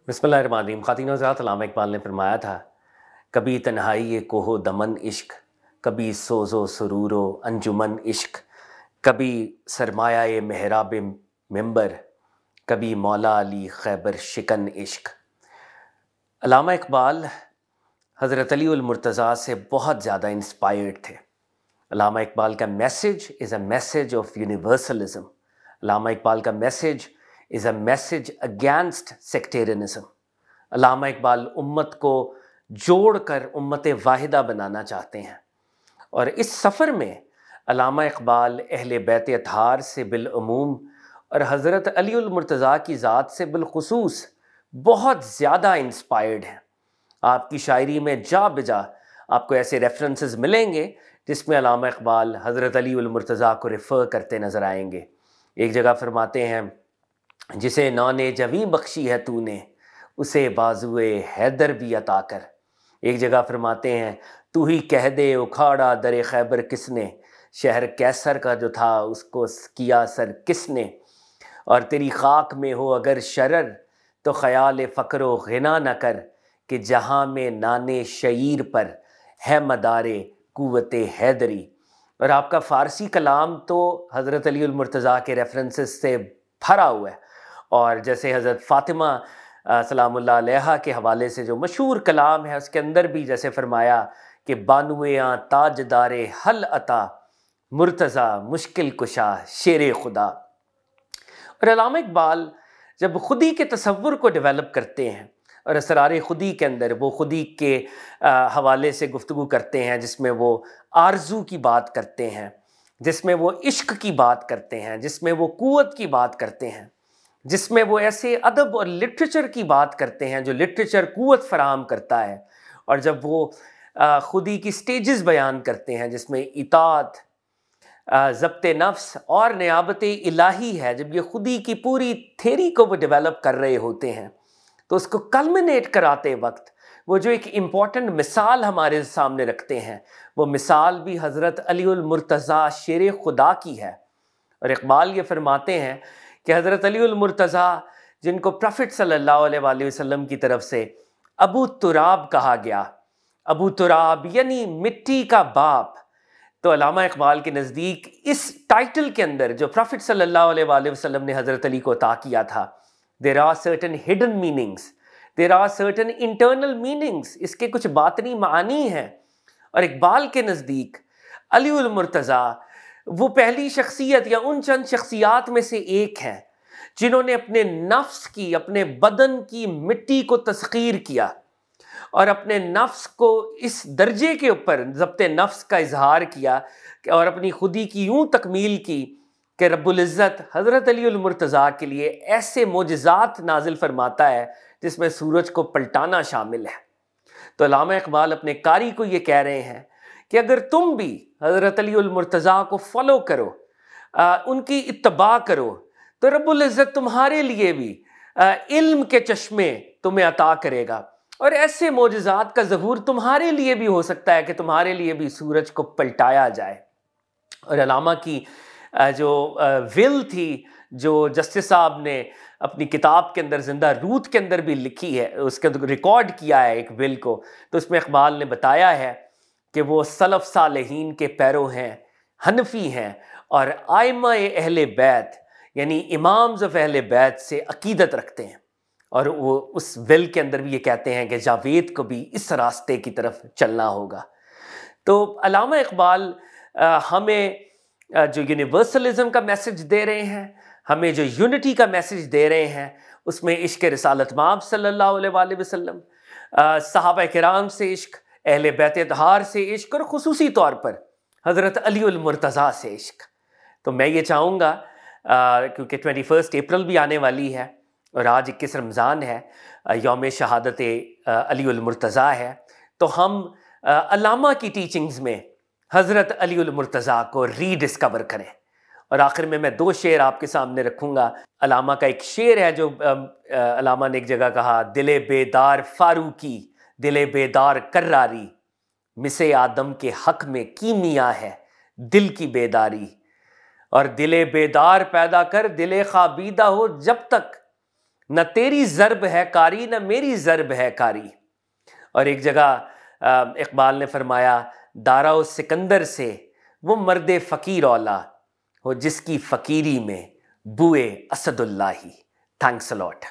बिस्मिल्लाहिर्रहमानिर्रहीम। ख़ातिन हज़रात, अल्लामा इकबाल ने फरमाया था, कभी तन्हाई कोहो दमन इश्क, कभी सोज़ो सुरूरो अंजुमन इश्क, कभी सरमाया मेहराब मिंबर, कभी मौला अली खैबर शिकन इश्क। अल्लामा इकबाल हज़रत अली उल मुर्तज़ा से बहुत ज़्यादा इंस्पायर्ड थे। अल्लामा इकबाल का message is a message of universalism. Allama Iqbal का message is a message against sectarianism. Allama Iqbal उम्मत को जोड़कर उम्मत वाहिदा बनाना चाहते हैं, और इस सफ़र में अल्लामा इकबाल अहले बैत अतहार से बिलअमूम और हज़रत अली उल मुर्तज़ा की ज़ात से बिलखुसूस बहुत ज़्यादा इंस्पायर्ड हैं। आपकी शायरी में जा बजा आपको ऐसे रेफरेंसेस मिलेंगे जिसमें अल्लामा इकबाल हज़रत अली उल मुर्तज़ा को रेफ़र करते नज़र आएंगे। एक जगह फरमाते हैं, जिसे नौने जवी बख्शी है तूने, उसे बाजुए हैदर भी अता कर। एक जगह फरमाते हैं, तू ही कह दे उखाड़ा दरे खैबर किसने, शहर कैसर का जो था उसको किया सर किसने। और तेरी खाक में हो अगर शरर, तो ख़याल फ़क्र व ग़िना न कर, कि जहाँ में नाने शईर पर है मदारे कुव्वते हैदरी। और आपका फ़ारसी कलाम तो हज़रत अली उल मुर्तज़ा के रेफरेंसेस से भरा हुआ है। और जैसे हज़रत फ़ातिमा सलामुल्लाह अलैहा के हवाले से जो मशहूर कलाम है, उसके अंदर भी जैसे फरमाया कि बानुए ताजदारे हल अता, मुर्तज़ा मुश्किल कुशा शेर खुदा। और अल्लामा इकबाल जब खुदी के तसव्वुर को डेवलप करते हैं और असरार खुदी के अंदर वो खुदी के हवाले से गुफ्तगू करते हैं, जिसमें वो आरजू की बात करते हैं, जिसमें वो इश्क की बात करते हैं, जिसमें वो कुव्वत की बात करते हैं, जिसमें वो ऐसे अदब और लिटरेचर की बात करते हैं जो लिटरेचर कुव्वत फराहम करता है। और जब वो खुदी की स्टेजेस बयान करते हैं जिसमें इताअत, ज़ब्त नफ्स और नियाबत इलाही है, जब ये खुदी की पूरी थेरी को वो डेवलप कर रहे होते हैं, तो उसको कल्मिनेट कराते वक्त वो जो एक इम्पॉर्टेंट मिसाल हमारे सामने रखते हैं, वो मिसाल भी हज़रत अली उल मुर्तज़ा शेर खुदा की है। और इकबाल ये फरमाते हैं कि हज़रत अली उल मुर्तज़ा, जिनको प्रॉफिट सल्लल्लाहु अलैहि वसल्लम की तरफ से अबू तुराब कहा गया, अबू तुराब यानी मिट्टी का बाप, तो अल्लामा इकबाल के नज़दीक इस टाइटल के अंदर जो प्रॉफिट सल्लल्लाहु अलैहि वसल्लम ने हज़रत अली को अता किया था, there are certain hidden meanings, there are certain internal meanings, इसके कुछ बातनी मानी हैं। और इकबाल के नज़दीक अली उल मुर्तज़ा वो पहली शख्सियत या उन चंद शख्सियात में से एक हैं जिन्होंने अपने नफ्स की, अपने बदन की मिट्टी को तस्खीर किया और अपने नफ्स को इस दर्जे के ऊपर ज़ब्त नफ्स का इजहार किया और अपनी खुदी की यूँ तकमील की कि रब्बुल इज़्ज़त हज़रत अली उल मुर्तज़ा के लिए ऐसे मोजज़ात नाजिल फरमाता है जिसमें सूरज को पलटाना शामिल है। तो अल्लामा इकबाल अपने कारी को ये कह रहे हैं कि अगर तुम भी हज़रत अली उल मुर्तज़ा को फॉलो करो, उनकी इत्तबा करो, तो रब्बुल इज़्ज़त तुम्हारे लिए भी इल्म के चश्मे तुम्हें अता करेगा, और ऐसे मोजज़ात का ज़हूर तुम्हारे लिए भी हो सकता है कि तुम्हारे लिए भी सूरज को पलटाया जाए। और अल्लामा की जो विल थी, जो जस्टिस साहब ने अपनी किताब के अंदर ज़िंदा रूत के अंदर भी लिखी है, उसके अंदर रिकॉर्ड किया है एक विल को, तो उसमें इकबाल ने बताया है कि वो सलफ़ सालेहीन के पैरों हैं, हनफी हैं और आइमा अहले बैत यानी इमाम्स ऑफ अहले बैत से अकीदत रखते हैं। और वो उस विल के अंदर भी ये कहते हैं कि जावेद को भी इस रास्ते की तरफ चलना होगा। तो अल्लामा इकबाल हमें जो यूनिवर्सलिज्म का मैसेज दे रहे हैं, हमें जो यूनिटी का मैसेज दे रहे हैं, उसमें इश्क रिसालत माब सल्लल्लाहु अलैहि वसल्लम, सहाबा किराम से इश्क, अहले बैत अतहार से इश्क, और ख़ुसूसी तौर पर हज़रत अली उल मुर्तज़ा से इश्क। तो मैं ये चाहूँगा, क्योंकि 21 अप्रैल भी आने वाली है और आज 21 रमज़ान है, यौम शहादत अली उल मुर्तज़ा है, तो हम अल्लामा की टीचिंग्स में हज़रत अली उल मुर्तज़ा को रीडिस्कवर करें। और आखिर में मैं 2 शेर आपके सामने रखूँगा। अल्लामा का एक शेर है जो अल्लामा ने एक जगह कहा, दिले बेदार फारूकी, दिले बेदार कर्रारी, मिसे आदम के हक में कीमिया है दिल की बेदारी। और दिले बेदार पैदा कर दिले ख़ाबीदा हो जब तक, نہ تیری ضرب ہے کاری نہ میری ضرب ہے کاری. اور ایک جگہ اقبال نے فرمایا دارا و سکندر سے وہ مرد فقیر اولا ہو جس کی فقیری میں بوئے اسد اللہ ہی. تھینکس اے لاٹ.